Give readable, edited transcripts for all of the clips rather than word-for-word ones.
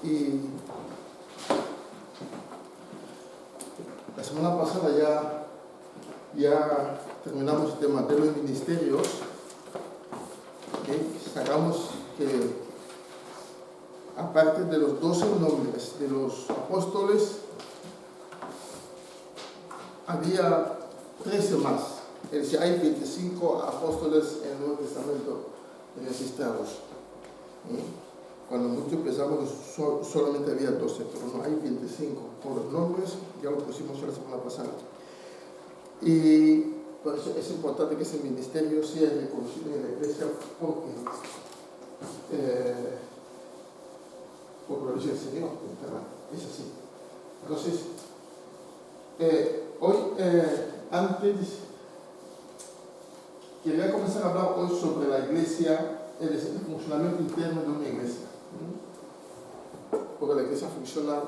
Y la semana pasada ya terminamos el tema de los ministerios. Sacamos que aparte de los 12 nombres de los apóstoles, había 13 más. Es decir, hay 25 apóstoles en el Nuevo Testamento registrados. Cuando mucho empezamos solamente había 12, pero no, hay 25 con los nombres, ya lo pusimos la semana pasada. Y por eso es importante que ese ministerio sea reconocido en la iglesia porque lo dice el Señor, es así. Entonces, hoy, antes, quería comenzar a hablar hoy sobre la iglesia, el funcionamiento interno de una iglesia. Porque la iglesia funciona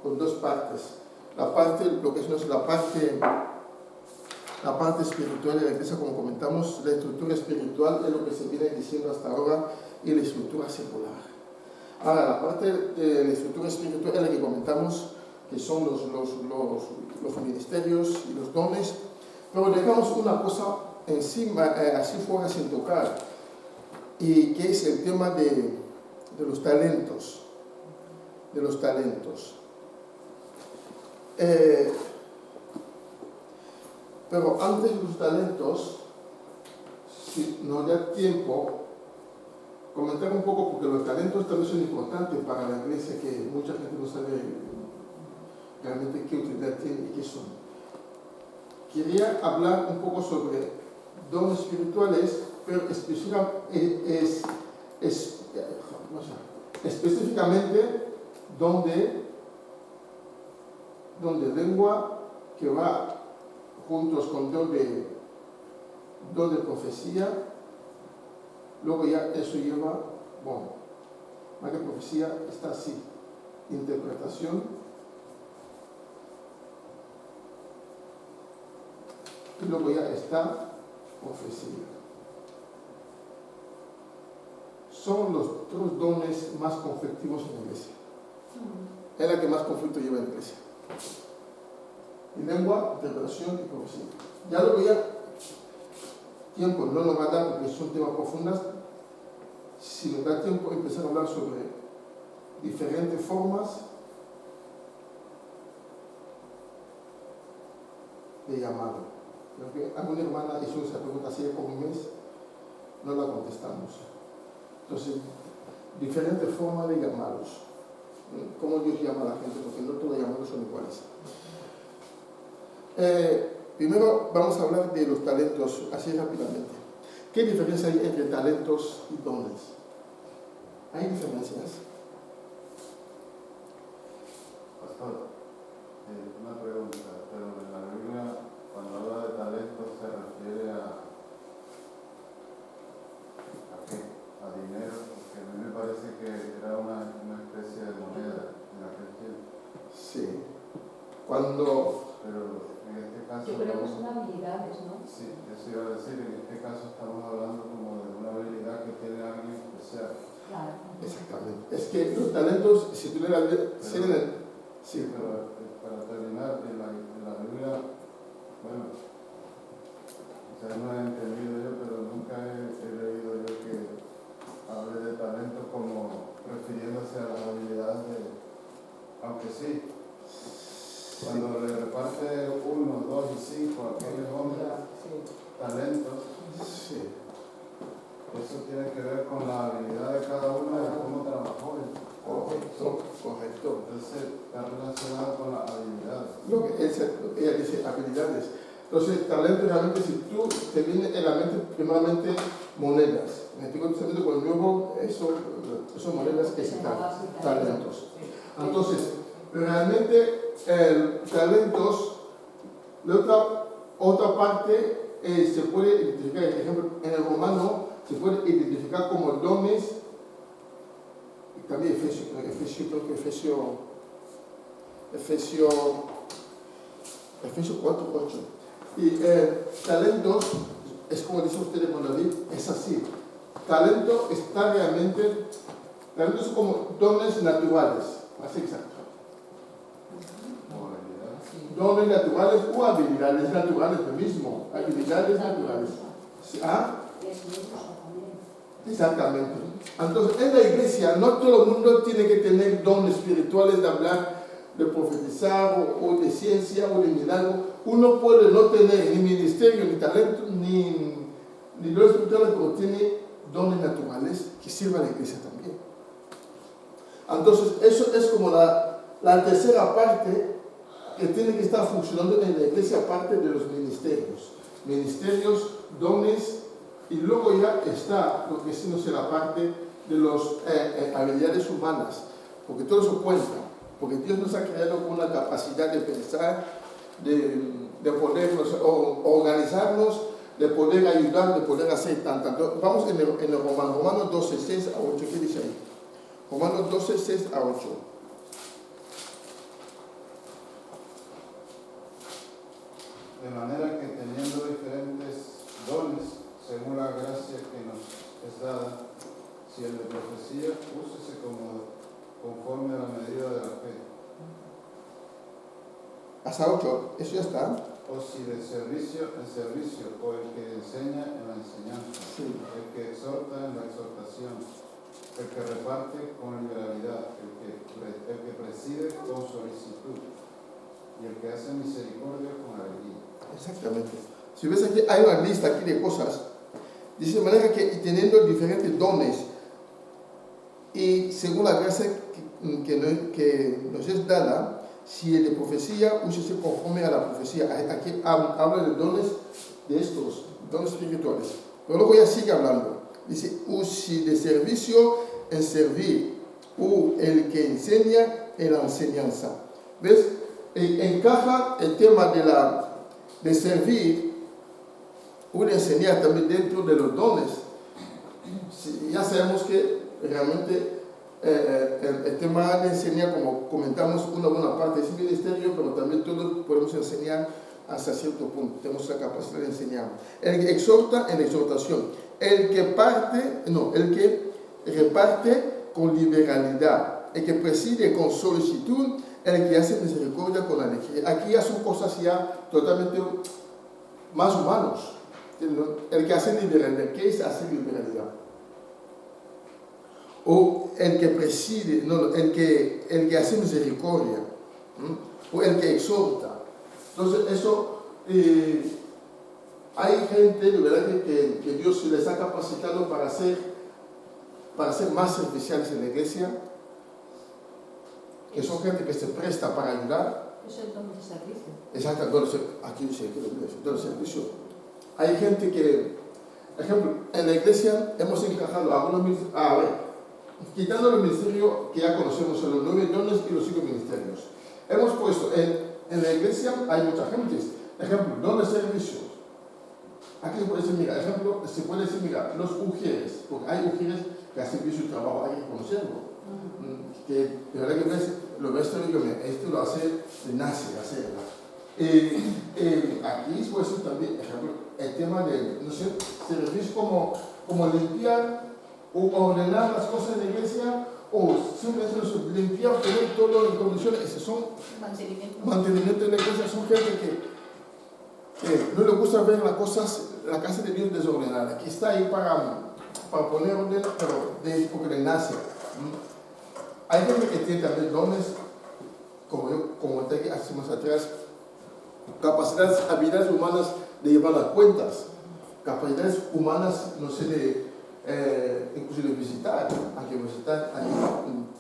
con dos partes. La parte, lo que es la parte espiritual de la iglesia, como comentamos, la estructura espiritual es lo que se viene diciendo hasta ahora, y la estructura secular. Ahora, la parte de la estructura espiritual es la que comentamos, que son los ministerios y los dones, pero dejamos una cosa encima, así fuera sin tocar, y que es el tema de los talentos. De los talentos. Pero antes de los talentos, si nos da tiempo, comentar un poco, porque los talentos también son importantes para la iglesia, que mucha gente no sabe realmente qué utilidad tienen y qué son. Quería hablar un poco sobre dones espirituales, pero específicamente donde lengua, que va juntos con don de profecía. Luego ya eso lleva, bueno, más que profecía está así, interpretación, y luego ya está profecía. Son los otros dones más conflictivos en la iglesia. Es la que más conflicto lleva en la iglesia. Y lengua, interpretación y profecía. Ya luego ya tiempo no nos va a dar porque son temas profundos. Si nos da tiempo empezar a hablar sobre diferentes formas de llamado. Creo que alguna hermana hizo esa pregunta hace como un mes, no la contestamos. Entonces, diferentes formas de llamados. ¿Cómo Dios llama a la gente? Porque no todos los llamados son iguales. Primero vamos a hablar de los talentos, así rápidamente. ¿Qué diferencia hay entre talentos y dones? ¿Hay diferencias? Pastor, una pregunta, pero en la Biblia, cuando habla de talentos, ¿se refiere a qué? ¿A dinero? Porque a mí me parece que era una especie de moneda en aquel tiempo. Sí. Pero en este caso... Yo creo que son habilidades, ¿no? Sí, eso iba a decir, en este caso estamos hablando como de una habilidad que tiene alguien especial. Claro. Exactamente. Es que los talentos, si tú le Sí, pero para terminar, en la Biblia, bueno, ya no he entendido yo, pero nunca he leído yo que hable de talento como refiriéndose a las habilidades de... Aunque sí, cuando le reparte 1, 2 y 5 a aquellos hombres talentos, sí. eso tiene que ver con la habilidad de cada uno y cómo trabajó. Correcto. Entonces está relacionado con las habilidades. Lo que ella dice, habilidades. Entonces, talento realmente, si tú te viene en la mente, primeramente, monedas. En el Antiguo Testamento, con el Nuevo, son monedas que se talentos. Entonces, realmente, talentos, la otra parte se puede identificar, por ejemplo, en el romano se puede identificar como dones, y también Efesios 4:8. Y talentos, es como dice usted con David, es así. talento está realmente, talento son como dones naturales, así exacto. Dones naturales o habilidades naturales, lo mismo, habilidades naturales. ¿Ah? Exactamente. Entonces, en la iglesia no todo el mundo tiene que tener dones espirituales de hablar, de profetizar o de ciencia o de milagro. Uno puede no tener ni ministerio, ni talento, ni dones espirituales, pero tiene dones naturales que sirvan a la iglesia también. Entonces, eso es como la tercera parte que tiene que estar funcionando en la iglesia, aparte de los ministerios. Ministerios, dones, y luego ya está lo que sí no será parte de las habilidades humanas, porque todo eso cuenta, porque Dios nos ha creado con una capacidad de pensar, de poder organizarnos, de poder ayudar, de poder hacer tanto. Vamos en el Romanos 12, 6 a 8, ¿qué dice ahí? Romanos 12, 6 a 8. De manera que teniendo diferentes dones, según la gracia que nos es dada, si el de profecía, úsese conforme a la medida de la fe. Hasta 8, eso ya está. O si de servicio en servicio, o el que enseña en la enseñanza, Sí. el que exhorta en la exhortación, el que reparte con liberalidad, el que preside con solicitud, y el que hace misericordia con alegría. Exactamente. Si ves aquí, hay una lista aquí de cosas. Dice de manera que teniendo diferentes dones y según la gracia que nos es dada, si el de profecía, úsese conforme a la profecía. Aquí habla de dones de estos, dones espirituales. Pero luego ya sigue hablando. Dice, o si de servicio en servir, o el que enseña en la enseñanza. ¿Ves? Encaja el tema de servir o de enseñar también dentro de los dones. Ya sabemos que realmente el tema de enseñar, como comentamos, una buena parte es ministerio, pero también todos podemos enseñar hasta cierto punto. Tenemos la capacidad de enseñar. El que exhorta en exhortación. El que reparte con liberalidad. El que preside con solicitud. El que hace misericordia con alegría. Aquí ya son cosas ya totalmente más humanos. El que hace liberalidad. ¿Qué es hacer liberalidad? O el que preside, no, el que hace misericordia, o el que exhorta. Entonces eso, hay gente de verdad que Dios les ha capacitado para ser más serviciales en la iglesia, que son gente que se presta para ayudar. Es el don de servicio. Exacto, aquí dice que el don de servicio. Hay gente que, por ejemplo, en la iglesia hemos encajado algunos, quitando el ministerio que ya conocemos, los 9 dones y los 5 ministerios. Hemos puesto, en la iglesia hay mucha gente. Ejemplo, don de servicio. Aquí se puede decir, mira, ejemplo, se puede decir, mira, los ujieres, porque hay ujieres que hacen bien su trabajo, hay que conocerlo. Que de verdad que lo ves, esto lo hace, nace, hacerlo. Aquí se puede decir también, ejemplo, el tema de, no sé, servicio como limpiar o ordenar las cosas en la iglesia, o simplemente limpiar, tener todo en condiciones. Esos son mantenimiento de la iglesia. Son gente que no le gusta ver la casa de Dios desordenada. Aquí está ahí para poner orden, pero porque le nace. Hay gente que tiene también dones, como te hacemos atrás, capacidades, habilidades humanas de llevar las cuentas, capacidades humanas, no sé, inclusive visitar,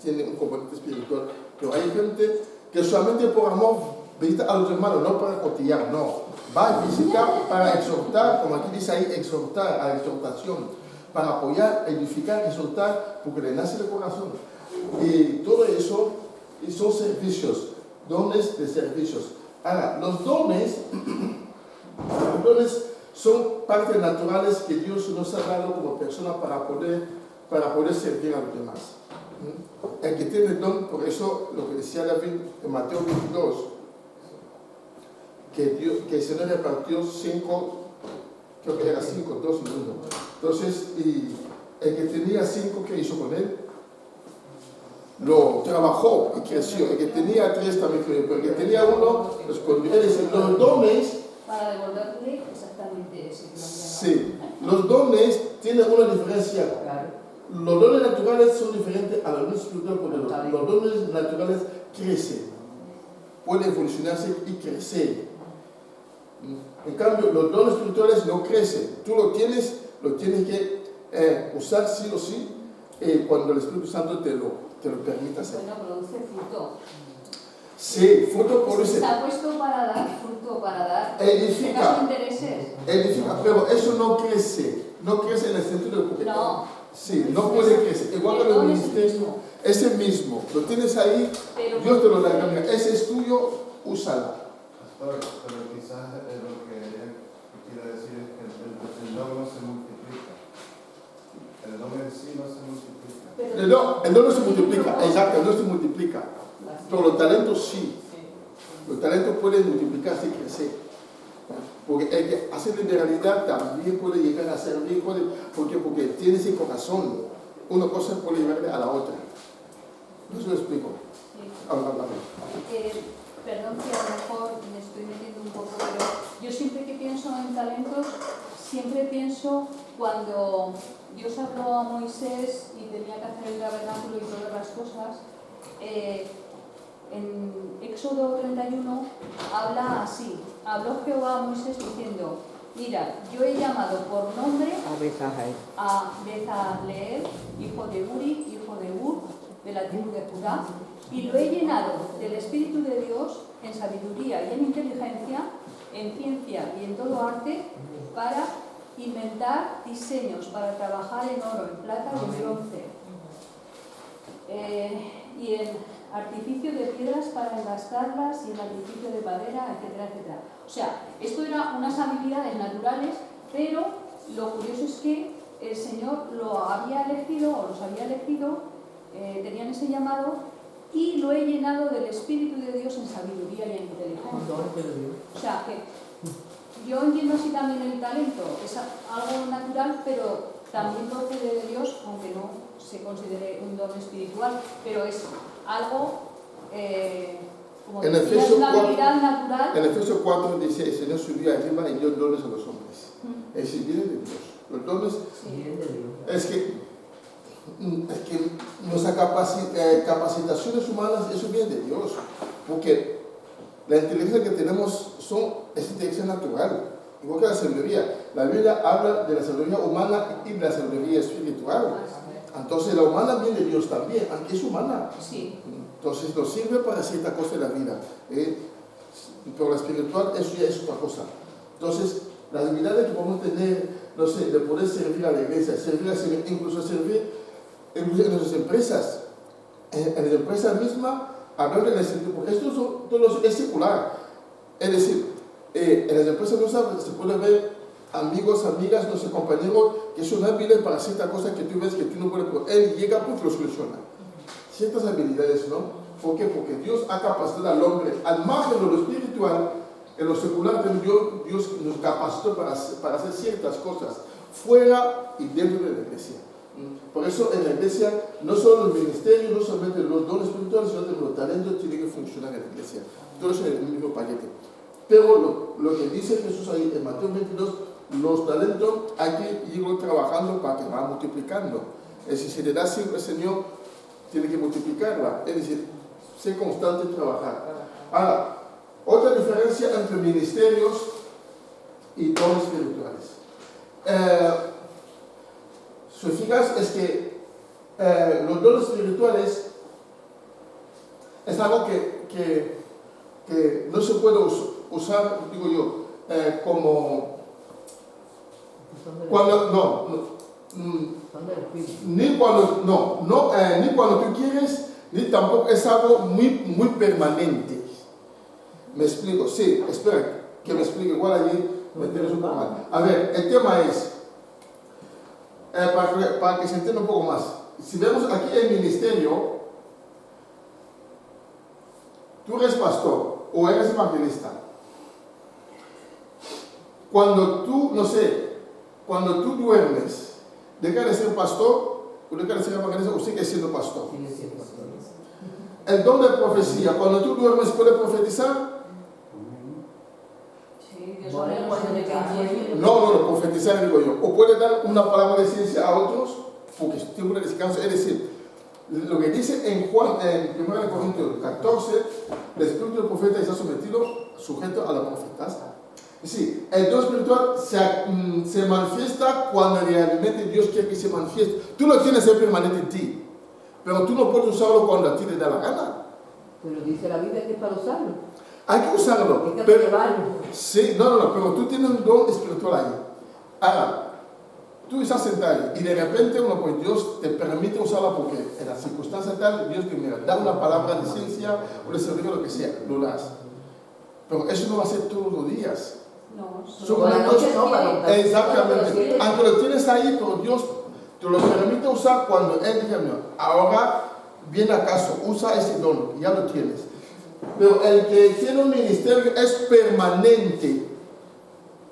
tiene un componente espiritual, pero hay gente que solamente por amor visita a los hermanos, no para cotillar, no, va a visitar para exhortar, como aquí dice ahí, exhortar, a la exhortación, para apoyar, edificar, exhortar, porque le nace el corazón. Y todo eso son servicios, dones de servicios. Ahora, los dones son partes naturales que Dios nos ha dado como persona para poder servir a los demás. El que tiene el don, por eso lo que decía David en Mateo 22, que el Señor repartió 5, creo que era 5, 2 y 1. Entonces, El que tenía 5, ¿qué hizo con él? Lo trabajó y creció. El que tenía 3 también creció, pero el que tenía 1 lo escondió. Es decir, los dones, Para devolverle exactamente ese que sí, los dones tienen una diferencia. Claro. Los dones naturales son diferentes a los dones espirituales porque los dones naturales crecen, pueden evolucionarse y crecer. En cambio, los dones espirituales no crecen. Tú lo tienes que usar sí o sí cuando el Espíritu Santo te lo permite hacer. Bueno, produce fruto. Sí, fruto produce. Está puesto para dar fruto, para dar. Edifica. Intereses. Edifica, pero eso no crece. No crece en el sentido de. No. Sí, no puede crecer. Igual que los ministerios. Es el mismo. Lo tienes ahí, Pero Dios te lo da. Mira, ese es tuyo, úsalo. Pastor, pero quizás lo que ella quiere decir es que el don no se multiplica. El don en sí no se multiplica. El don no se multiplica, exacto, no se multiplica. Pero los talentos sí. Los talentos pueden multiplicarse y crecer. Porque el que hace liberalidad también puede llegar a servir, porque tiene ese corazón. Una cosa puede llevarle a la otra. No se lo explico. Habla. Perdón que a lo mejor me estoy metiendo un poco, pero yo siempre que pienso en talentos, siempre pienso cuando Dios habló a Moisés y tenía que hacer el tabernáculo y todas las cosas. En Éxodo 31 habla así: habló Jehová a Moisés diciendo, mira, yo he llamado por nombre a Bezaleel, hijo de Uri, hijo de Ur, de la tribu de Judá, y lo he llenado del Espíritu de Dios en sabiduría y en inteligencia, en ciencia y en todo arte, para inventar diseños, para trabajar en oro, en plata y en bronce, y en artificio de piedras para engastarlas y en artificio de madera, etcétera, etcétera. O sea, esto eran unas habilidades naturales, pero lo curioso es que el Señor lo había elegido, o los había elegido, tenían ese llamado, y lo he llenado del Espíritu de Dios en sabiduría y en inteligencia. O sea, que yo entiendo así también el talento, es algo natural, pero también procede de Dios, aunque no se considere un don espiritual, pero es algo, como En decía, es una habilidad natural. En Efesios 4 dice, el Señor subió arriba y dio dones a los hombres. Es decir, viene de Dios. Los dones, es que nuestras capacitaciones humanas, eso viene de Dios. Porque la inteligencia que tenemos es inteligencia natural. Igual que la sabiduría. La Biblia habla de la sabiduría humana y de la sabiduría espiritual. Entonces la humana viene de Dios también, aunque es humana. Sí. Entonces nos sirve para cierta cosa de la vida. Pero la espiritual, eso ya es otra cosa. Entonces, las habilidades que podemos tener, no sé, de poder servir a la iglesia, incluso servir en nuestras empresas. En las empresas mismas, hablando del sentido, porque esto es secular. Es decir, en las empresas no se puede ver amigos, amigas, no sé, compañeros que son hábiles para ciertas cosas que tú ves que tú no puedes, pero él llega pues lo soluciona. Ciertas habilidades, ¿no? ¿Por qué? Porque Dios ha capacitado al hombre, al margen de lo espiritual, en lo secular, Dios nos capacitó para hacer ciertas cosas fuera y dentro de la iglesia. Por eso en la iglesia no solo los ministerios, no solamente los dones espirituales, sino también los talentos tienen que funcionar en la iglesia. Todo eso en el mismo paquete. Pero lo que dice Jesús ahí en Mateo 22, los talentos hay que ir trabajando para que va multiplicando. Es decir, si le da siempre al Señor, tiene que multiplicarla. Es decir, ser constante y trabajar. Ahora, otra diferencia entre ministerios y dones espirituales. Si fijas, es que los dones espirituales es algo que no se puede usar, digo yo, como cuando ni cuando tú quieres, ni tampoco es algo muy permanente. ¿Me explico? Sí, espera, que me explique. Igual allí me tienes un poco mal. A ver, el tema es, para que se entienda un poco más, si vemos aquí el ministerio, tú eres pastor o eres evangelista. Cuando tú, no sé, cuando tú duermes, deja de ser pastor, o deja de ser evangelista, o sigue siendo pastor. El don de profecía, cuando tú duermes, ¿puedes profetizar? Sí, Dios abre los ojos. No, profetizar digo yo. O puede dar una palabra de ciencia a otros, porque es tiempo de descanso. Es decir, lo que dice en Juan, en 1 Corintios 14, el espíritu del profeta está sujeto a la profetasa. Es decir, el don espiritual se manifiesta cuando realmente Dios quiere que se manifieste. Tú lo tienes ser permanente en ti, pero tú no puedes usarlo cuando a ti te da la gana. Pero dice la Biblia que es para usarlo. Hay que usarlo. Hay que Pero, llevarlo. sí, no, pero tú tienes un don espiritual ahí. Ahora, tú estás sentado y de repente pues Dios te permite usarla porque en la circunstancia tal, Dios te mira, da una palabra de ciencia o de sabiduría, lo que sea, lo das. Pero eso no va a ser todos los días. No, Son Por la momentos- noche no, para contar. Exactamente. Aunque lo tienes ahí, pero Dios te lo permite usar cuando Él dice, no, ahora viene acaso, usa ese don, ya lo tienes. Pero el que tiene un ministerio es permanente.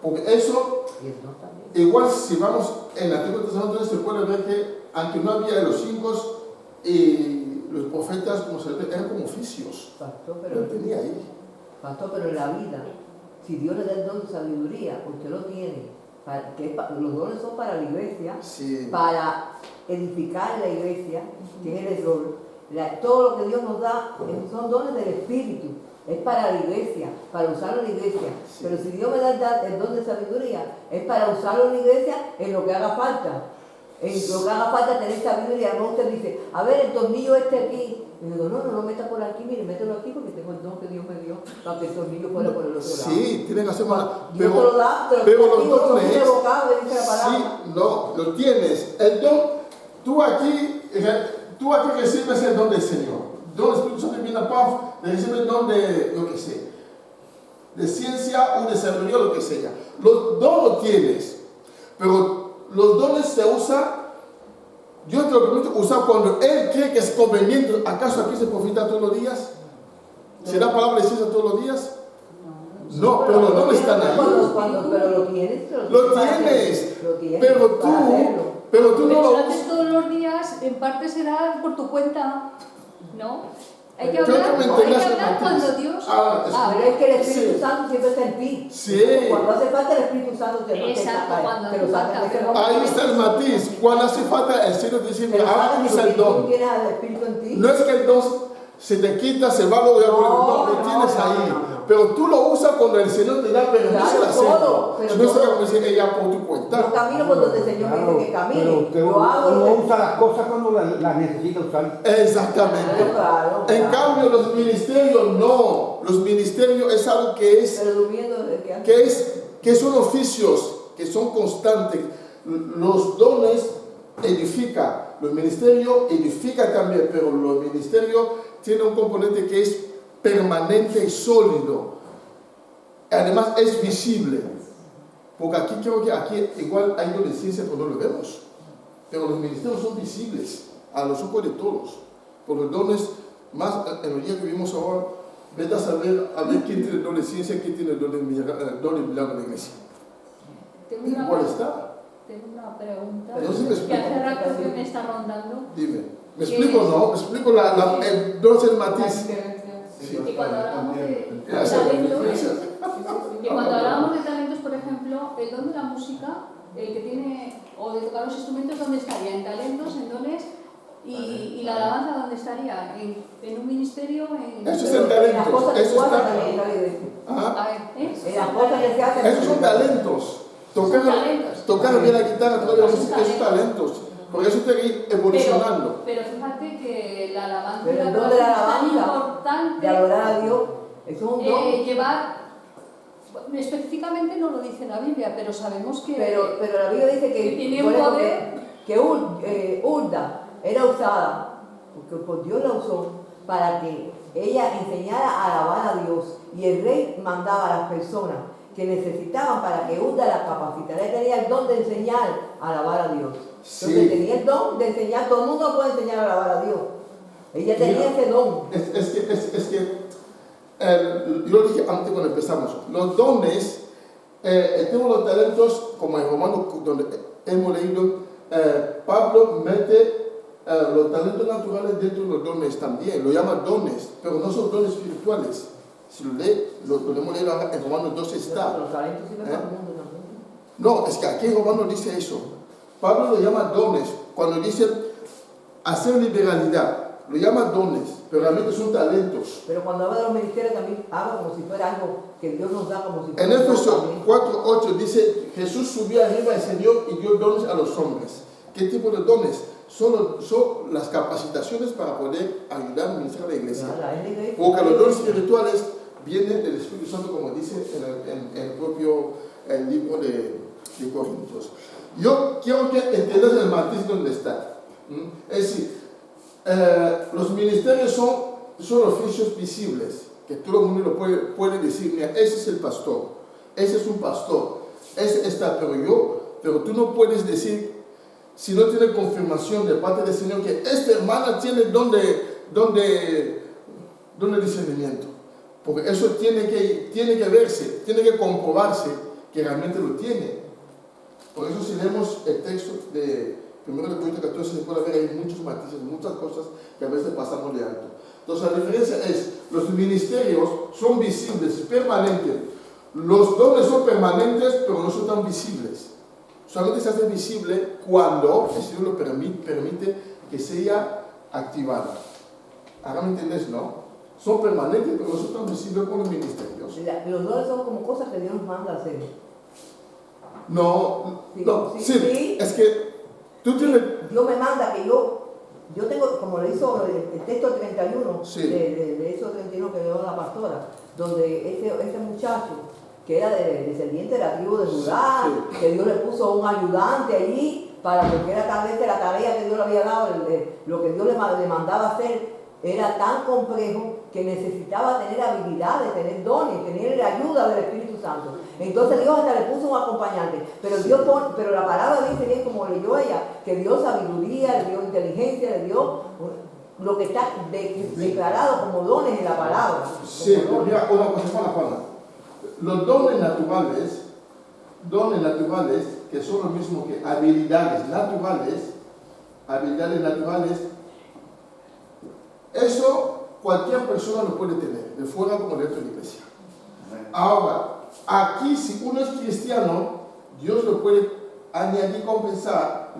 Porque eso, Y el don también. igual si vamos en el Antiguo Testamento, se puede ver que aunque no había los hijos y los profetas, como se ve, eran como oficios. Pastor, Pero él pero, tenía ahí. pastor, pero en la vida, si Dios le da el don de sabiduría, usted lo tiene. Los dones son para la iglesia, Sí. para edificar la iglesia, que es el rol. Todo lo que Dios nos da son dones del Espíritu. Es para la iglesia, para usarlo en la iglesia. Sí. Pero si Dios me da el don de sabiduría, es para usarlo en la iglesia en lo que haga falta. En lo que haga falta tener sabiduría. No, usted dice, a ver, el tornillo este aquí. Y digo, no meta por aquí, mire, mételo aquí porque tengo el don que Dios me dio para que el tornillo fuera por el otro lado. Sí, tienen que hacer más. Dios te lo da, te lo pero los digo, son dones, irrevocables, dice la palabra. sí, no, lo tienes. El don, tú aquí recibes el don del Señor. Don del Espíritu Santo viene a paz, recibes el don de lo que sea, de ciencia o de sabiduría, lo que sea. Los dones lo tienes, pero los dones se usan. Dios te lo permite usar cuando Él cree que es conveniente. ¿Acaso aquí se profeta todos los días? ¿Se da palabra de ciencia todos los días? No, pero los dones están ahí. Pero lo tienes. Lo tienes. Lo tienes Pero para hacerlo. tú Pero no si lo lo haces todos los días, en parte será por tu cuenta, ¿no? Hay que Creo que hablar, me hay que entendás, hablar Martínez. cuando Dios... Pero es que el Espíritu Sí. Santo siempre está en ti. Sí. Cuando hace falta el Espíritu Santo te Exacto, cuando te hace lo saca falta, de ese pero- momento. Ahí está el matiz. Cuando hace falta, el Señor dice, Te lo ahora saca usa porque el tú don. tienes al Espíritu en ti. No es que el don se te quita, se va, luego no, lo tienes ahí. no. Pero tú lo usas cuando el Señor te da permiso Claro, de hacerlo. todo, pero Si no se todo. como dice ella por tu Yo cuenta. camino por donde el Señor me dice que Pero camine. usted Yo hago lo uno que... usa las cosas cuando las necesita usar. Exactamente. Claro. En cambio, los ministerios no. Los ministerios es algo que es Pero durmiendo desde que que son oficios, que son constantes. Los dones edifican, los ministerios edifican también, pero los ministerios tienen un componente que es permanente y sólido. Además es visible, porque aquí creo que aquí igual hay una ciencia pero no lo vemos, pero los ministerios son visibles a los ojos de todos. Por los dones, más en el día que vivimos ahora, vete a saber quién tiene el don de ciencia, quién tiene el don de milagro de la iglesia. Tengo una, Igual está. tengo una pregunta No sé si me que explico. hace rato que me está rondando. Dime, ¿me explico o no? ¿Me explico el don es el matiz? Sí. Y cuando hablamos de Gracias, talentos, gracias. y cuando hablamos de talentos, por ejemplo, el don de la música, el que tiene, o de tocar los instrumentos, ¿dónde estaría? ¿En talentos, en dones? ¿Y la alabanza dónde estaría? ¿En un ministerio? Eso es en talentos. las cosas que Eso tú haces está. también, ¿sabes? Ajá. A ver, ¿eh? En las cosas que se hacen. Esos son talentos. Tocar, Son talentos. tocar bien la guitarra, tocar bien la Son música, esos talentos. Porque eso te ir evolucionando. Pero fíjate que la alabanza Pero el y la don de la adoración es tan alabanza, importante de adorar a Dios, eso es un don. llevar, específicamente no lo dice la Biblia, pero sabemos que... Pero la Biblia dice que, que tiene por un eso poder. que Hulda era usada, porque por Dios la usó, para que ella enseñara a alabar a Dios. Y el rey mandaba a las personas que necesitaban para que Hulda la capacitara. Ella tenía el don de enseñar a alabar a Dios. Sí. Entonces tenía el don de enseñar, todo el mundo puede enseñar a alabar a Dios. Ella tenía Mira, ese don. Yo lo dije antes cuando empezamos, los dones, tenemos los talentos, como en Romanos, donde hemos leído, Pablo mete los talentos naturales dentro de los dones también, lo llama dones, pero no son dones espirituales. Si lo lee, lo podemos leer en Romanos 12 está. Los talentos sirven para el mundo también. No, es que aquí en Romanos dice eso. Pablo lo llama dones. Cuando dice hacer liberalidad, lo llama dones, pero realmente son talentos. Pero cuando habla de los ministerios también habla como si fuera algo que Dios nos da, como si fuera En Éfesos 4:8 dice, Jesús subió arriba, enseñó y dio dones a los hombres. ¿Qué tipo de dones? Son las capacitaciones para poder ayudar a administrar la iglesia. Porque los dones espirituales vienen del Espíritu Santo, como dice en el propio libro de Corintios. Yo quiero que entendas el matiz donde está. Es decir, los ministerios son oficios visibles, que todo el mundo lo puede decir, mira, ese es el pastor, ese es un pastor, ese está, pero tú no puedes decir, si no tiene confirmación de parte del Señor, que esta hermana tiene don de discernimiento. Porque eso tiene que verse, tiene que comprobarse que realmente lo tiene. Por eso si leemos el texto de 1 Corintios 14, se puede ver ahí muchos matices, muchas cosas que a veces pasamos de alto. Entonces la diferencia es, los ministerios son visibles, permanentes. Los dones son permanentes, pero no son tan visibles. Solamente se hace visible cuando el Señor lo permite que sea activado. Ahora me entendés, ¿no? Son permanentes, pero no son tan visibles como los ministerios. Los dones son como cosas que Dios nos manda a hacer. Sí, es que tú tienes... Dios me manda que yo tengo, como le hizo el texto 31, Sí. de eso 31 que dio la pastora, donde ese muchacho que era descendiente de la tribu de Judá, Sí. que Dios le puso un ayudante allí para porque era tal vez que la tarea que Dios le había dado, lo que Dios le mandaba hacer era tan complejo que necesitaba tener habilidades, tener dones, tener la ayuda del Espíritu Santo. Entonces Dios hasta le puso un acompañante, pero la palabra dice bien como leyó ella, que dio sabiduría, le dio inteligencia, le dio lo que está declarado como dones en la palabra. Sí, pero mira, una cosa, Juana. Los dones naturales, que son lo mismo que habilidades naturales, eso cualquier persona lo puede tener, de fuera como dentro de la iglesia. Ahora, aquí si uno es cristiano, Dios lo puede añadir, compensar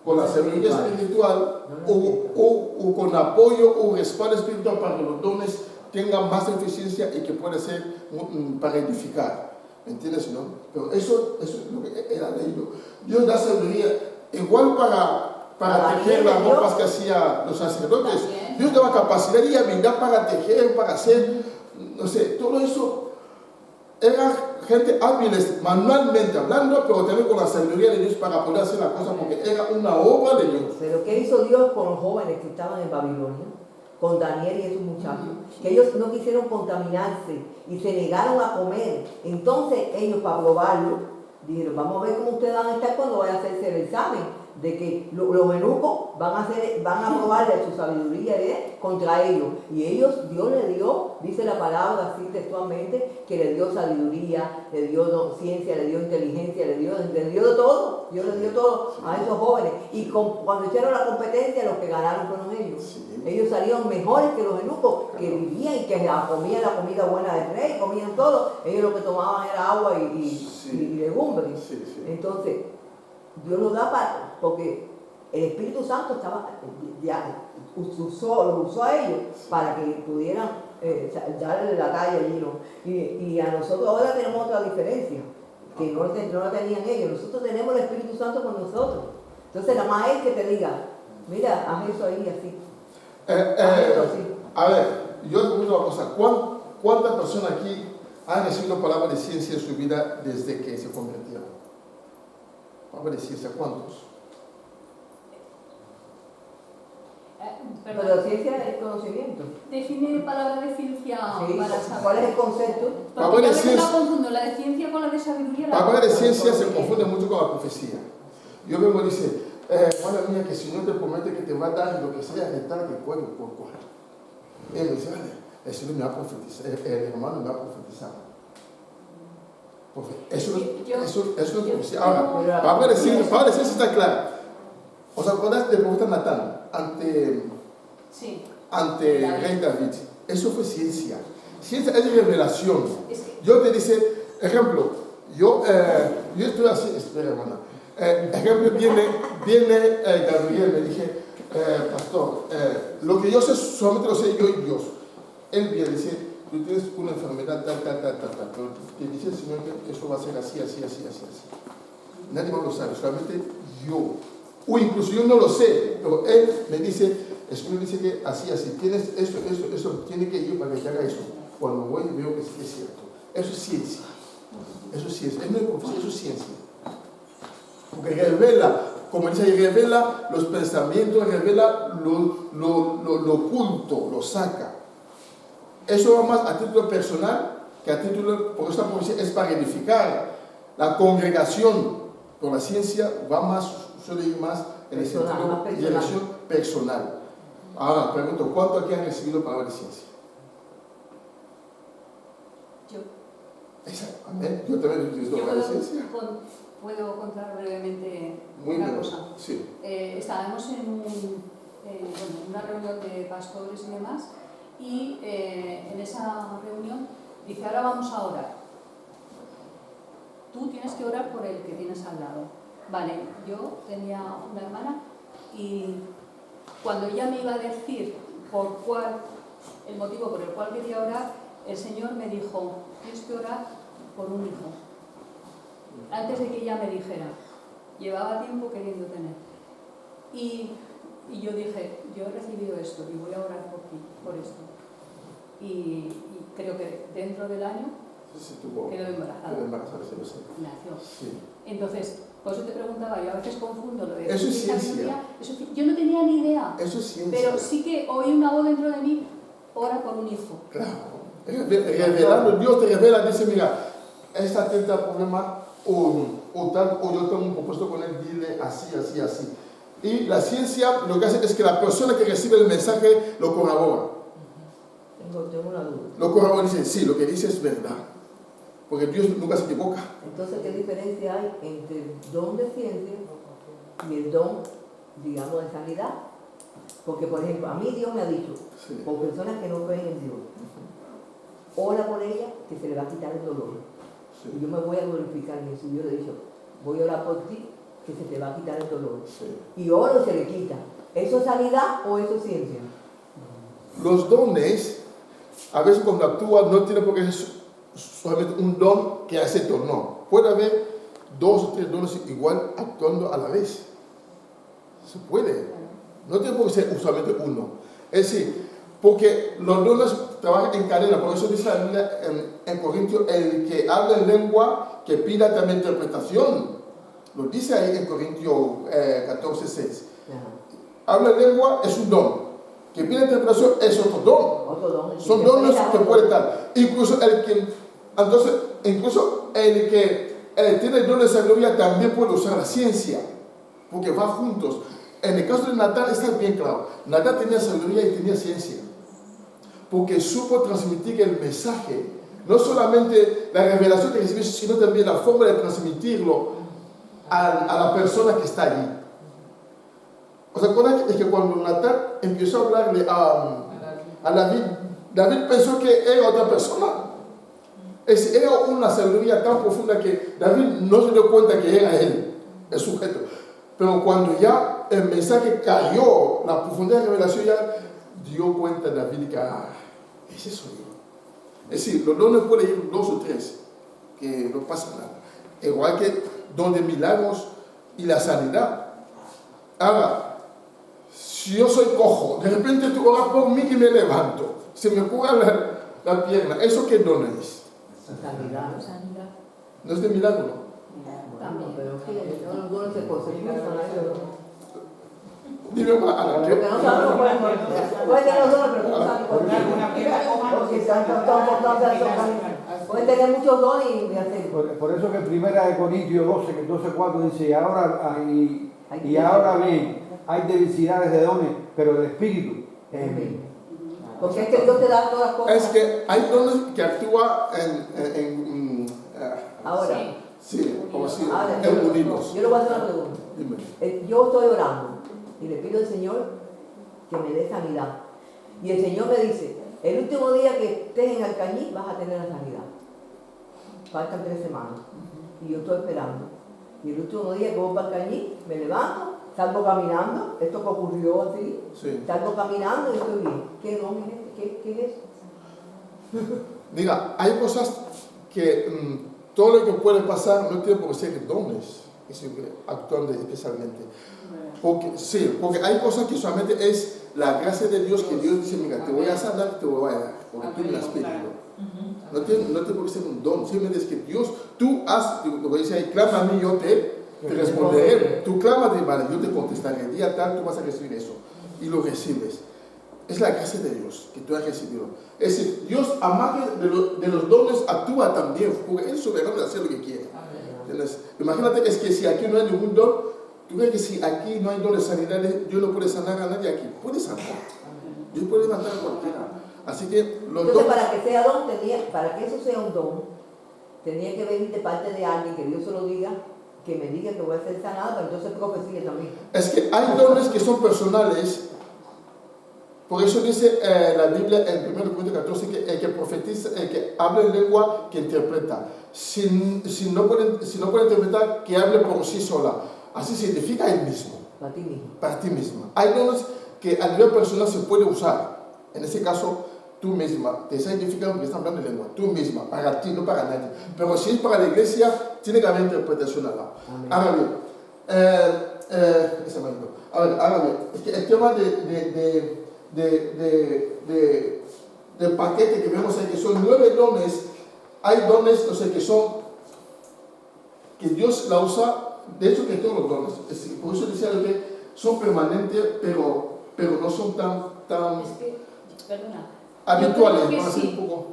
con la sabiduría espiritual o con apoyo o respaldo espiritual para que los dones tengan más eficiencia y que pueda ser para edificar. ¿Me entiendes, no? Pero eso es lo que era leído. Dios da sabiduría igual para tejer las ropas que hacían los sacerdotes. Dios daba capacidad y habilidad para tejer, para hacer, no sé, todo eso. Era gente hábiles manualmente hablando, pero también con la sabiduría de Dios para poder hacer la cosa, porque era una obra de Dios. Pero ¿qué hizo Dios con los jóvenes que estaban en Babilonia? Con Daniel y esos muchachos, que ellos no quisieron contaminarse y se negaron a comer. Entonces ellos, para probarlo, dijeron, vamos a ver cómo ustedes van a estar cuando vaya a hacerse el examen, de que los eunucos van a probarle su sabiduría contra ellos. Y ellos, Dios le dio, dice la palabra así textualmente, que le dio sabiduría, le dio ciencia, le dio inteligencia, le dio todo. Dios le dio todo a esos jóvenes. Y cuando hicieron la competencia, los que ganaron fueron ellos. Sí. Ellos salieron mejores que los eunucos, que vivían y que comían la comida buena del rey, comían todo. Ellos lo que tomaban era agua y legumbres. Sí. Entonces, Dios lo da porque el Espíritu Santo los usó a ellos para que pudieran darle la talla allí, ¿no? Y a nosotros ahora tenemos otra diferencia, que no la tenían ellos. Nosotros tenemos el Espíritu Santo con nosotros. Entonces, nada más es que te diga, mira, haz eso ahí así. A ver, yo te pregunto una cosa, ¿cuántas personas aquí han recibido palabra de ciencia en su vida desde que se convirtieron? Palabra de ciencia, ¿cuántos? Pero ciencia es conocimiento. Define palabra de ciencia Sí, para saber. ¿cuál es el concepto? Porque yo a veces la confundo, la de ciencia con la de sabiduría. La palabra de ciencia se confunde mucho con la profecía. Yo vengo y dice, madre mía, que el Señor te promete que te va a dar lo que sea, retar que puede por coger. Él me dice, vale, el Señor me va a profetizar, el hermano me va a profetizar. Eso Yo- es profecía. yo- Ahora, para decir si está claro. ¿Os acordáis del profeta Natán Sí. ante el rey David? Eso fue ciencia. Ciencia es revelación. Es que, Yo te dice, ejemplo, yo estoy así, espera hermana. Ejemplo, viene Gabriel, me dije, pastor, lo que yo sé solamente lo sé yo y Dios. Él viene y dice, tú tienes una enfermedad tal, pero te dice el Señor que eso va a ser así. Nadie más lo sabe, solamente yo. O incluso yo no lo sé, pero Él me dice, el Señor dice que así, tienes eso, tiene que ir para que te haga eso. Cuando voy veo que sí es cierto. Eso es ciencia. Eso es ciencia. No es profecía, eso es ciencia. Porque revela, como dice, revela los pensamientos, revela lo oculto, lo saca. Eso va más a título personal que a título, porque esta profecía es para edificar la congregación, pero la ciencia suele ir más en el sentido de dirección personal. Ahora, pregunto, ¿cuánto aquí han recibido palabra de ciencia? yo Amén. Yo también he recibido palabra de ciencia. puedo contar brevemente Muy una bien. cosa. Sí. Estábamos en una reunión de pastores y demás, y en esa reunión dice, ahora vamos a orar. Tú tienes que orar por el que tienes al lado. Vale, yo tenía una hermana y cuando ella me iba a decir el motivo por el cual quería orar, el Señor me dijo, tienes que orar por un hijo. Antes de que ella me dijera, llevaba tiempo queriendo tener. Y yo dije, yo he recibido esto y voy a orar por ti, por esto. Y creo que dentro del año quedó embarazada. Sí, lo sé. Nació. Sí. Entonces, por eso te preguntaba, yo a veces confundo lo de Eso es ciencia ciencia. bíblica. Yo no tenía ni idea, Eso es ciencia. pero sí que oí una voz dentro de mí, ora por un hijo. Claro. Revelando, Dios te revela, dice, mira, esta tiene problema o tal, o yo tengo un propósito con él, dile así. Y la ciencia lo que hace es que la persona que recibe el mensaje lo corrobora. Tengo una duda. Lo corrobora y dice, sí, lo que dice es verdad. Porque Dios nunca se equivoca. Entonces, ¿qué diferencia hay entre el don de ciencia y el don, digamos, de sanidad? Porque, por ejemplo, a mí Dios me ha dicho, Sí. por personas que no creen en Dios, ora por ella que se le va a quitar el dolor. Sí. Y yo me voy a glorificar en eso. Y yo le he dicho, voy a orar por ti que se te va a quitar el dolor. Sí. Y oro y se le quita. ¿Eso es sanidad o eso es ciencia? Los dones, a veces cuando actúa, no tiene por qué ser solamente un don que hace todo, no. Puede haber 2 o 3 dones igual actuando a la vez. Se puede. No tiene por qué ser usualmente uno. Es decir, porque los dones trabajan en cadena. Por eso dice la Biblia en Corintios, el que habla en lengua, que pida también interpretación. Lo dice ahí en Corintios 14:6. Habla en lengua es un don. Que pida interpretación es otro don. Otro don. Son dones que puede dar. Incluso el que tiene el don de sabiduría también puede usar la ciencia, porque va juntos. En el caso de Natán está bien claro. Natán tenía sabiduría y tenía ciencia, porque supo transmitir el mensaje, no solamente la revelación que recibió, sino también la forma de transmitirlo a la persona que está allí. ¿Os acordáis? Es que cuando Natán empezó a hablarle a David pensó que era otra persona. Era una sabiduría tan profunda que David no se dio cuenta que era él, el sujeto. Pero cuando ya el mensaje cayó, la profundidad de revelación ya dio cuenta a David que, ese soy yo. Es decir, los dones pueden ir 2 o 3, que no pasa nada. Igual que don de milagros y la sanidad. Ahora, si yo soy cojo, de repente tú oras por mí y me levanto, se me cura la pierna, ¿eso qué don es? Sanidad. No es de milagro, ¿no? También. Pero los dones se posibilitan. Dime más, Ana, Porque no sabemos puede tener los dones, pero no sabemos porque puede tener muchos dones y hacer. Por eso que en 1 Corintios 12:4 dice, y ahora bien, hay diversidades de dones, pero el Espíritu es el mismo. Porque es que Dios te da todas las cosas. es que hay dones que actúan Ahora, Sí, como si ahora unidos. yo le voy a hacer una pregunta. Dime. Yo estoy orando y le pido al Señor que me dé sanidad. Y el Señor me dice, el último día que estés en Alcañiz vas a tener la sanidad. Faltan 3 semanas. Y yo estoy esperando. Y el último día que voy para Alcañiz, me levanto, salgo caminando, esto que ocurrió así, Sí. salgo caminando y estoy bien. ¿Qué no, mi gente? ¿Qué es eso? Mira, hay cosas que todo lo que puede pasar no tiene por qué ser dones, actuando especialmente. Porque, sí, porque hay cosas que solamente es la gracia de Dios, que Dios dice, mira, te voy a sanar, te voy a dar, porque tú me has pedido. No tiene por qué ser un don, simplemente es que Dios, tú has, lo que dice ahí, clama a mí, yo te responderé. Tú clamas, vale, yo te contestaré, el día tal, tú vas a recibir eso, y lo recibes. Es la gracia de Dios que tú has recibido. Es decir, Dios, amable de los dones, actúa también, porque Él es soberano de hacer lo que quiere. ¿Entiendes? Imagínate, es que si aquí no hay ningún don, tú crees que si aquí no hay don de sanidad, Dios no puede sanar a nadie aquí. Puede sanar. Dios puede levantar a cualquiera. Así que los Entonces, dones. para que sea don, para que eso sea un don, tenía que venir de parte de alguien que Dios se lo diga, que me diga que voy a ser sanada, pero entonces profecía también. Es que hay dones que son personales. Por eso dice la Biblia en 1 Corintios 14 que el que profetiza, el que habla en lengua, que interpreta. Si no puede interpretar, que hable por sí sola. Así significa él mismo. Para ti mismo. Para ti misma. Hay dones que a nivel personal se puede usar. En ese caso, tú misma. Te está identificando porque está hablando de lengua. Tú misma, para ti, no para nadie. Pero si es para la iglesia, tiene que haber interpretación acá. Ahora bien, ahora bien, es que el tema del paquete que vemos ahí, que son 9 dones, hay dones, no sé, que Dios la usa, de hecho que todos los dones, por eso decía que son permanentes, pero no son tan Es que, perdona, habituales, yo creo van a que ser sí, un poco.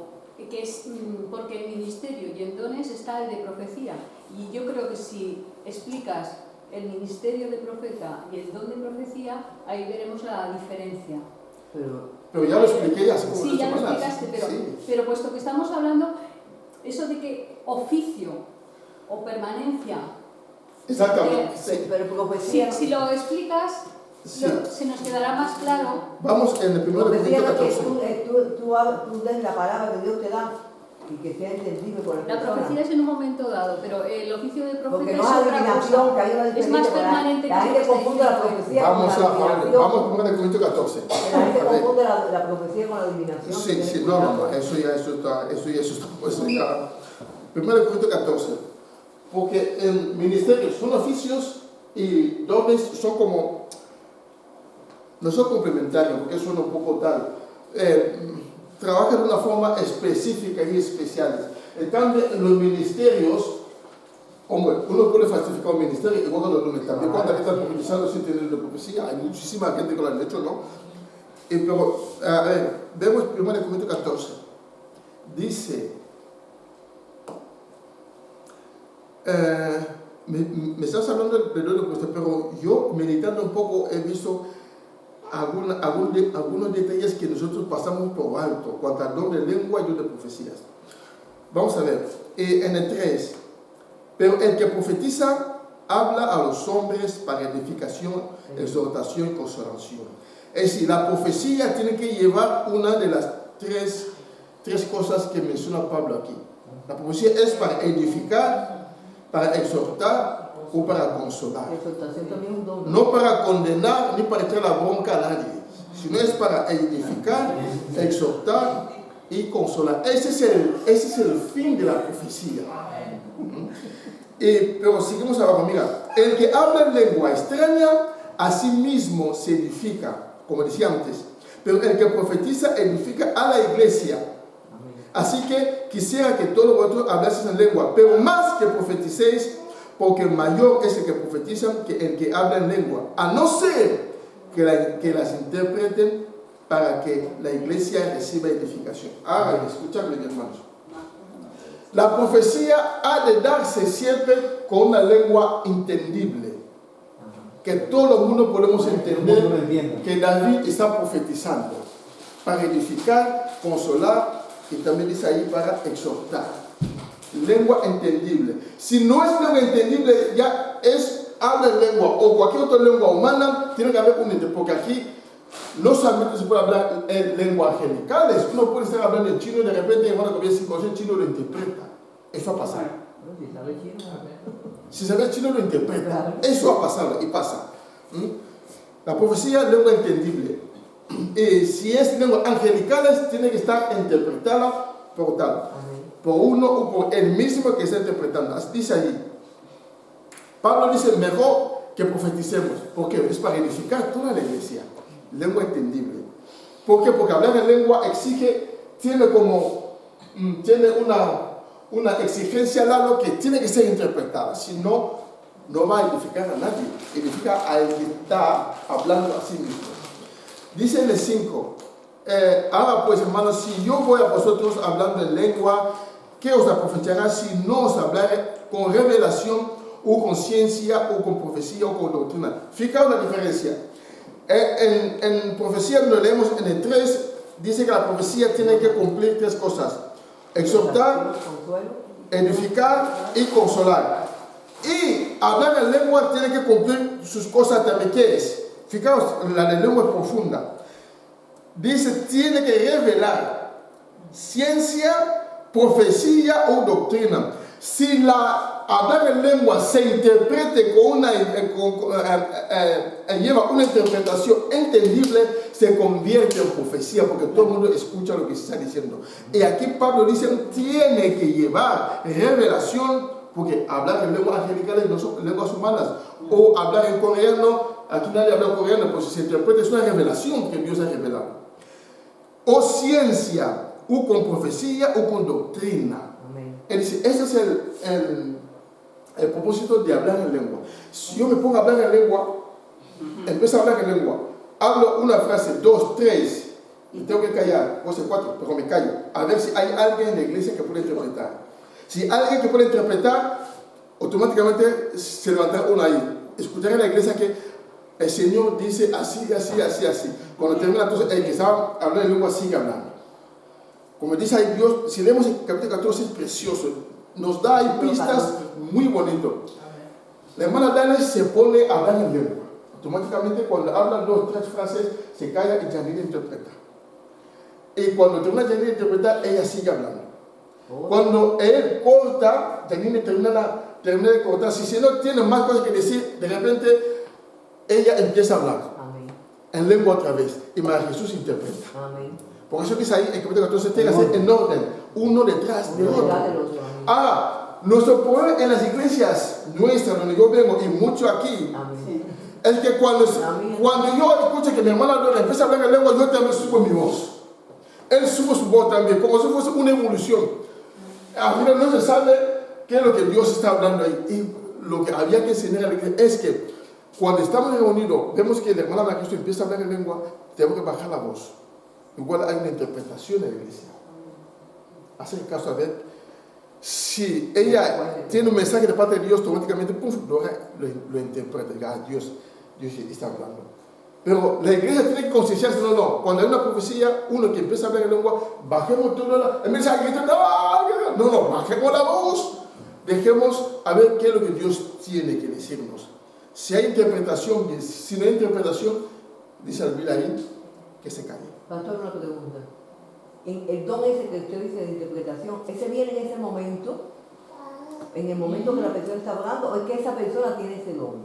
que es porque en ministerio y en dones está el de profecía, y yo creo que si explicas el ministerio de profeta y el don de profecía, ahí veremos la diferencia. Pero ya lo expliqué ya hace como Sí, 2 ya lo semanas. explicaste, Sí. pero puesto que estamos hablando, eso de que oficio o permanencia, Exactamente. Sí. Pero profecía. si lo explicas, Sí. se nos quedará más claro. Vamos en el 1 Profecía Corintios es 14. que tú des la palabra que Dios te da y que sea entendible por la La persona. profecía es en un momento dado, pero el oficio de profeta Porque es no es otra adivinación, cosa. que hay una Es diferencia. más porque permanente la que gente lo que está confunde la diciendo. profecía Vamos con la a adivinación. 1 Corintios 14. La gente confunde la profecía con la adivinación. Sí, sí, no, eso ya está. 1 Corintios 14. Porque en ministerios son oficios y dones son como, no son complementarios, porque suena un poco tal. Trabajan de una forma específica y especial. En cambio, en los ministerios, hombre, uno puede falsificar un ministerio, igual que los dones también. Cuando están profetizando sin tener la profecía, hay muchísima gente que lo han hecho, ¿no? Pero, a ver, vemos 1 Corintios 14. Dice, me estás hablando del don de profecía, pero yo, meditando un poco, he visto algunos detalles que nosotros pasamos por alto cuanto al don de lengua y don de profecías. Vamos a ver, en el 3, pero el que profetiza habla a los hombres para edificación, exhortación y consolación. Es decir, la profecía tiene que llevar una de las tres cosas que menciona Pablo aquí. La profecía es para edificar, para exhortar o para consolar. Exhortación también es un don. No para condenar ni para echar la bronca a nadie, sino es para edificar, exhortar y consolar. Ese es el fin de la profecía. Pero seguimos abajo, mira, el que habla en lengua extraña a sí mismo se edifica, como decía antes, pero el que profetiza edifica a la iglesia. Así que quisiera que todos vosotros hablaseis en lengua, pero más que profeticéis, porque mayor es el que profetiza que el que habla en lengua, a no ser que las interpreten para que la iglesia reciba edificación. Ahora, escuchadme, hermanos. La profecía ha de darse siempre con una lengua entendible, que todo el mundo podemos entender que David está profetizando para edificar, consolar y también dice ahí para exhortar. lengua entendible. Si no es lengua entendible, ya es habla en lengua o cualquier otra lengua humana, tiene que haber un intérprete, porque aquí no solamente se puede hablar en lenguas angelicales, uno puede estar hablando en chino y de repente, hermano, que si conoce chino lo interpreta. Eso ha pasado. Si sabe chino lo interpreta. Eso ha pasado y pasa. La profecía es lengua entendible. Si es lengua angelicales, tiene que estar interpretada por tal, por uno o por el mismo que está interpretando. Dice ahí, Pablo dice, mejor que profeticemos. ¿Por qué? Es para edificar toda la iglesia. Lengua entendible. ¿Por qué? Porque hablar en lengua tiene una exigencia al lado que tiene que ser interpretada. Si no, no va a edificar a nadie. Edifica al que está hablando a sí mismo. Dice en el 5, ahora pues hermanos, si yo voy a vosotros hablando en lengua, ¿qué os aprovechará si no os hablaré con revelación o con ciencia o con profecía o con doctrina? Fijaos la diferencia. En profecía lo leemos en el 3, dice que la profecía tiene que cumplir 3 cosas: exhortar, edificar y consolar. Y hablar en lengua tiene que cumplir sus cosas también. ¿Qué es? Fijaos, la lengua es profunda. Dice, tiene que revelar ciencia, profecía o doctrina. Si hablar en lengua se interprete lleva una interpretación entendible, se convierte en profecía, porque todo el mundo escucha lo que se está diciendo. Y aquí Pablo dice, tiene que llevar revelación, porque hablar en lenguas angelicales no son lenguas humanas, o hablar en coreano, aquí nadie habla coreano, pues si se interpreta es una revelación que Dios ha revelado. O ciencia, o con profecía, o con doctrina. Él dice, ese es el propósito de hablar en lengua. Si yo me pongo a hablar en lengua, empiezo a hablar en lengua, hablo una frase, 2, 3, y tengo que callar, puedo ser 4, pero me callo, a ver si hay alguien en la iglesia que puede interpretar. Si hay alguien que puede interpretar, automáticamente se levantará uno ahí. Escucharé en la iglesia que el Señor dice así, así, así, así. Cuando termina, entonces el que estaba hablando en lengua sigue hablando. Como dice ahí Dios, si leemos el capítulo 14 es precioso, nos da ahí pistas muy bonitas. La hermana Daniel se pone a hablar en lengua. Automáticamente cuando hablan 2 o 3 frases, se calla y Janine interpreta. Y cuando termina Janine de interpretar, ella sigue hablando. Cuando él corta, Janine termina de cortar. Si no tiene más cosas que decir, de repente ella empieza a hablar. Amén. En lengua otra vez. Y María Jesús interpreta. Amén. Por eso dice ahí, el capítulo 14 tiene que ser en orden, uno detrás de otro. Nuestro problema en las iglesias nuestras, donde yo vengo, y mucho aquí, Amén, es que cuando yo escucho que mi hermana Dora empieza a hablar en lengua, yo también subo mi voz. Él sube su voz también, como si fuese una evolución. Al final no se sabe qué es lo que Dios está hablando ahí. Y lo que había que enseñar a la iglesia es que cuando estamos reunidos, vemos que la hermana María Cristo empieza a hablar en lengua, tenemos que bajar la voz. Igual hay una interpretación en la iglesia. Hacer caso a ver. Si ella tiene un mensaje de parte de Dios, automáticamente lo interpreta. Dios está hablando. Pero la iglesia tiene que concienciarse, no. Cuando hay una profecía, uno que empieza a hablar en lengua, bajemos todo el mensaje, no, bajemos la voz. Dejemos a ver qué es lo que Dios tiene que decirnos. Si hay interpretación, bien. Si no hay interpretación, dice el Biblia ahí, que se calle. Pastor, una pregunta. El don ese que usted dice de interpretación, ¿ese viene en ese momento? ¿En el momento que la persona está hablando? ¿O es que esa persona tiene ese don?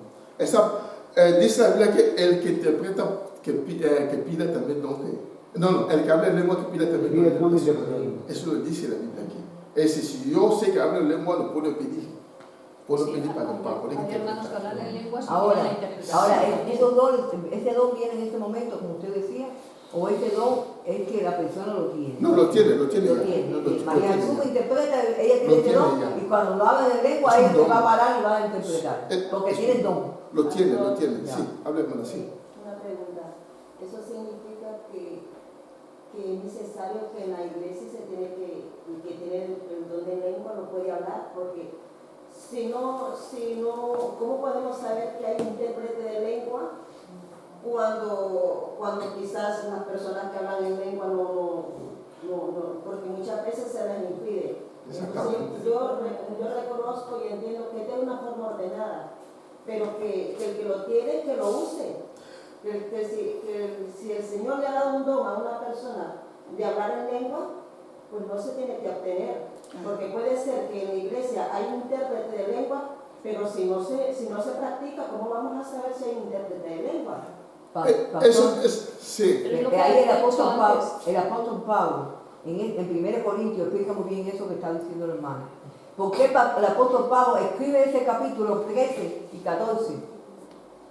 Dice la Biblia que el que interpreta, que pida también don de... No, el que habla en lengua que pida también don de... Eso lo dice la Biblia aquí. Es decir, si yo sé que hablo en lengua, lo puedo pedir. Puedo pedir para poder interpretar. Ahora, ese don viene en ese momento, como usted decía, o ese don es que la persona lo tiene. No, lo tiene. María Jesús interpreta, ella tiene ese don, y cuando lo habla en lengua, ella se va a parar y va a interpretar, porque tiene el don. Lo tiene, sí, hábleme así. Una pregunta, ¿eso significa que es necesario que en la iglesia se tiene que tener el don de lengua, no puede hablar? Porque si no, ¿cómo podemos saber que hay un intérprete de lengua cuando quizás las personas que hablan en lengua no, porque muchas veces se les impide? Exactamente. Yo reconozco y entiendo que es de una forma ordenada, pero que el que lo tiene, que lo use. Que si el Señor le ha dado un don a una persona de hablar en lengua, pues no se tiene que abstener. Porque puede ser que en la iglesia hay un intérprete de lengua, pero si no se practica, ¿cómo vamos a saber si hay un intérprete de lengua? Eso es, sí. Pero es lo que Ahí he dicho antes. el apóstol Pablo, en 1 Corintios, explica muy bien eso que está diciendo el hermano. ¿Por qué el apóstol Pablo escribe ese capítulo 13 y 14?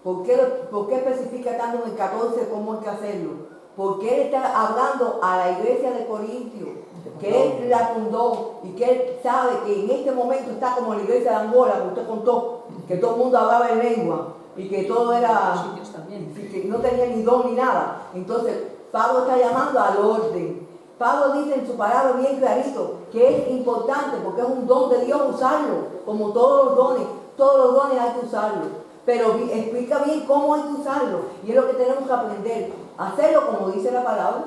¿Por qué especifica tanto en el 14 cómo hay que hacerlo? Porque él está hablando a la iglesia de Corintio, que él la fundó y que él sabe que en este momento está como la iglesia de Angola, que usted contó, que todo el mundo hablaba en lengua y que todo era, Sitios también. que no tenía ni don ni nada. Entonces, Pablo está llamando al orden. Pablo dice en su palabra bien clarito que es importante porque es un don de Dios usarlo, como todos los dones hay que usarlo. Pero explica bien cómo hay que usarlo y es lo que tenemos que aprender, hacerlo como dice la palabra.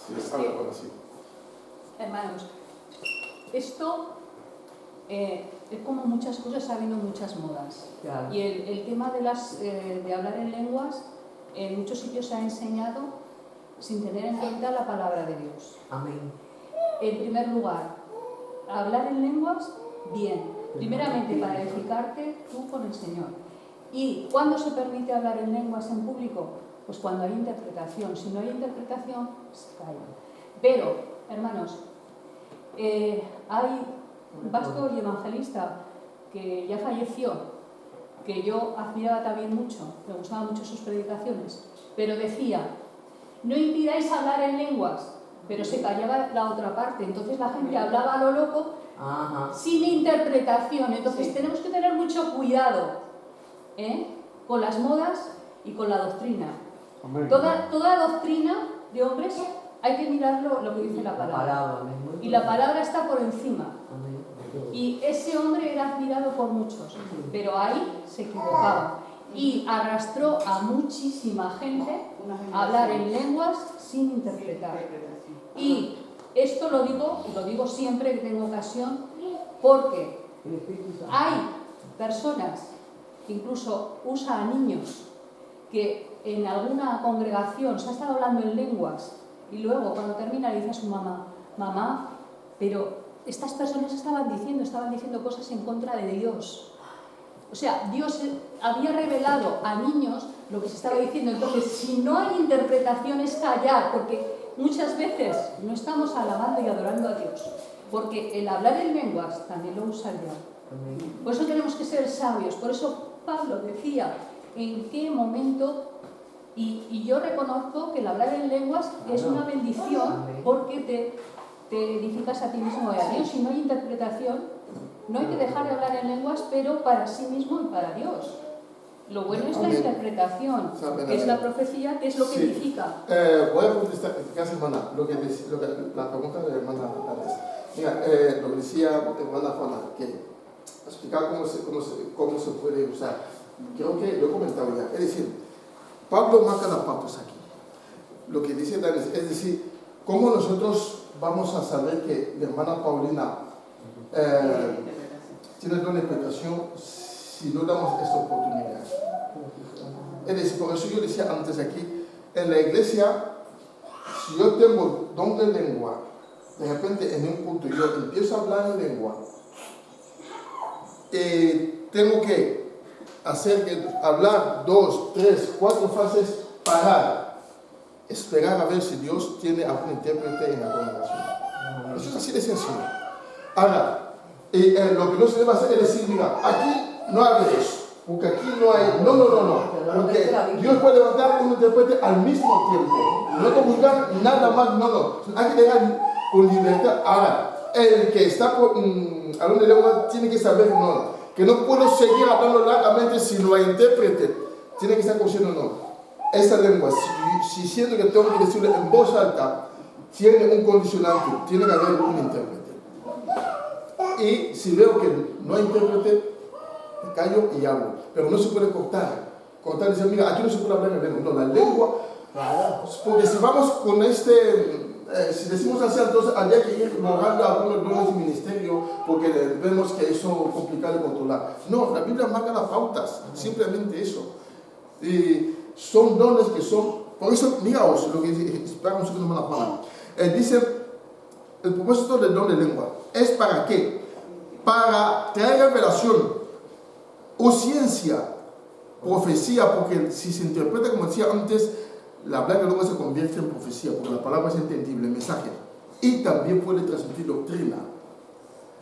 Sí, está de acuerdo, sí. Hermanos, esto es como muchas cosas, ha habido muchas modas. Claro. Y el tema de hablar en lenguas, en muchos sitios se ha enseñado sin tener en cuenta la palabra de Dios. Amén. En primer lugar, hablar en lenguas, bien. Primeramente, para edificarte tú con el Señor. ¿Y cuándo se permite hablar en lenguas en público? Pues cuando hay interpretación. Si no hay interpretación, se calla. Pero, hermanos, hay un pastor y evangelista que ya falleció, que yo admiraba también mucho, me gustaban mucho sus predicaciones, pero decía, no impidáis hablar en lenguas, pero se callaba la otra parte. Entonces la gente hablaba a lo loco, sin interpretación. Entonces tenemos que tener mucho cuidado con las modas y con la doctrina. Amén. Toda doctrina de hombres hay que mirar lo que dice la palabra. Y la palabra está por encima. Y ese hombre era admirado por muchos, pero ahí se equivocaba. Y arrastró a muchísima gente a hablar en lenguas sin interpretar. Y esto lo digo siempre que tengo ocasión, porque hay personas que incluso usan a niños que en alguna congregación se ha estado hablando en lenguas y luego cuando termina le dice a su mamá, mamá, pero estas personas estaban diciendo cosas en contra de Dios. O sea, Dios había revelado a niños lo que se estaba diciendo. Entonces, si no hay interpretación es callar, porque muchas veces no estamos alabando y adorando a Dios, porque el hablar en lenguas también lo usa el diablo. Por eso tenemos que ser sabios. Por eso Pablo decía en qué momento, y yo reconozco que el hablar en lenguas es una bendición porque te edificas a ti mismo y a Dios. Si no hay interpretación, no hay que dejar de hablar en lenguas, pero para sí mismo y para Dios. Lo bueno es la interpretación, que es la profecía, que es lo que edifica. Voy a contestar, casi hermana, la pregunta de la hermana antes. Mira, lo que decía hermana Juana, que explicar cómo se puede usar. Creo que lo he comentado ya. Es decir, Pablo marca las pautas aquí. Lo que dice Daniel, es decir, cómo nosotros vamos a saber que la hermana Paulina tiene una interpretación si no damos esta oportunidad. Es decir, por eso yo decía antes aquí, en la iglesia, si yo tengo don de lengua, de repente en un culto yo empiezo a hablar en lengua, tengo que hablar 2, 3, 4 frases, parar, esperar a ver si Dios tiene algún intérprete en la congregación. Eso es así de sencillo. Ahora, lo que no se debe hacer es decir, mira, aquí no hables, porque aquí no hay, no, porque Dios puede levantar un intérprete al mismo tiempo, no hay que buscar nada más, no, hay que dejar con libertad. Ahora, el que está hablando de lengua tiene que saber, que no puedo seguir hablando largamente si no hay intérprete, tiene que estar consciente, esta lengua, si siento que tengo que decirlo en voz alta, tiene un condicionante, tiene que haber un intérprete. Y si veo que no hay intérprete, me callo y hablo. Pero no se puede cortar y decir, mira, aquí no se puede hablar en lengua. No, la lengua, porque si vamos con si decimos así, entonces habría que ir borrando algunos dones de ministerio porque vemos que eso es complicado de controlar. No, la Biblia marca las pautas, simplemente eso. Y son dones que son, por eso, miraos lo que dice, espera un segundo, hermana Juana. Dice, el propósito del don de lengua es para qué? Para traer revelación o ciencia, profecía, porque si se interpreta como decía antes, la hablar de lengua se convierte en profecía, porque la palabra es entendible, el mensaje. Y también puede transmitir doctrina.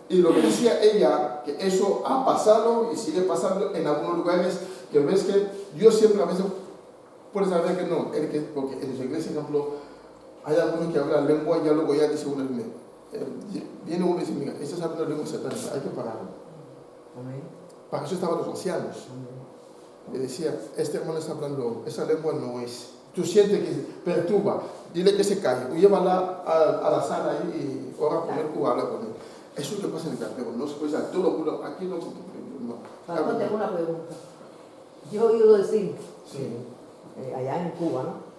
Y lo que decía ella, que eso ha pasado y sigue pasando en algunos lugares, que ves que Dios siempre a veces puede saber que no, porque en su iglesia, por ejemplo, hay algunos que hablan lengua y ya luego ya dice uno, viene uno y dice, mira, esta es hablando lengua satánica, hay que pararlo. Para eso estaban los ancianos. Le decía, este hermano está hablando, esa lengua no es. Tú sientes que perturba, dile que se calle, o llévala a la sala ahí y ora por él o habla con él. Eso es lo que pasa en el cartero, no se puede hacer todo lo puro, aquí no. Pastor, tengo una pregunta. Yo he oído decir, Sí. allá en Cuba, ¿no?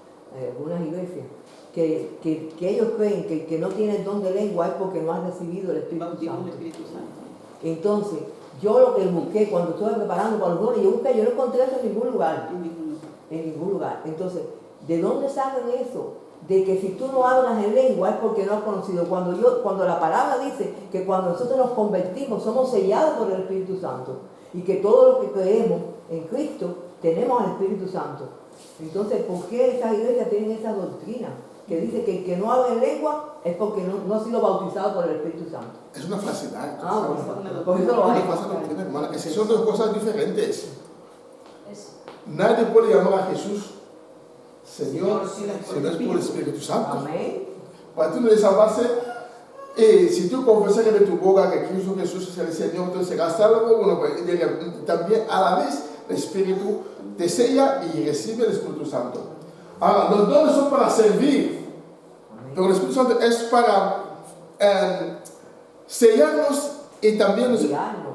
Algunas iglesias, que ellos creen que el que no tiene el don de lengua es porque no ha recibido el Espíritu Santo. Entonces, yo lo que busqué cuando estuve preparando para los dones, yo no encontré eso en ningún lugar. En ningún lugar. Entonces, ¿de dónde sacan eso? De que si tú no hablas en lengua es porque no has conocido. Cuando la palabra dice que cuando nosotros nos convertimos somos sellados por el Espíritu Santo y que todo lo que creemos en Cristo tenemos al Espíritu Santo. Entonces, ¿por qué esas iglesias tienen esa doctrina? Que dice que el que no habla en lengua es porque no ha sido bautizado por el Espíritu Santo. Es una falsedad. Bueno, por eso lo hay. Hermana, es que son dos cosas diferentes. Nadie puede llamar a Jesús Señor si no es por el Espíritu Santo. Amén. Partiendo de esa base, si tú confesas de tu boca que Cristo Jesús es el Señor, entonces serás salvo. Bueno, pues, también a la vez el Espíritu te sella y recibe el Espíritu Santo. Ahora, los dones son para servir, pero el Espíritu Santo es para sellarnos y también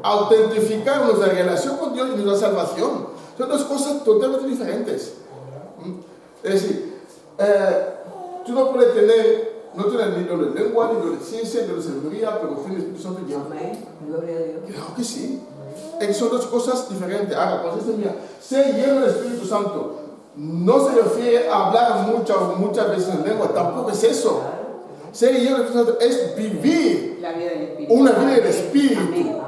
autentificarnos la relación con Dios y nuestra salvación. Son dos cosas totalmente diferentes. Es decir, tú no puedes tener ni lo de lengua, ni lo de ciencia, ni lo de sabiduría, pero tiene el Espíritu Santo y Amén. Gloria a Dios. Claro que sí. Son dos cosas diferentes. Ahora, cuando se mira, ser lleno del Espíritu Santo no se refiere a hablar muchas veces en lengua, tampoco es eso. Ser lleno del Espíritu Santo es vivir la vida del Espíritu. una vida del Espíritu.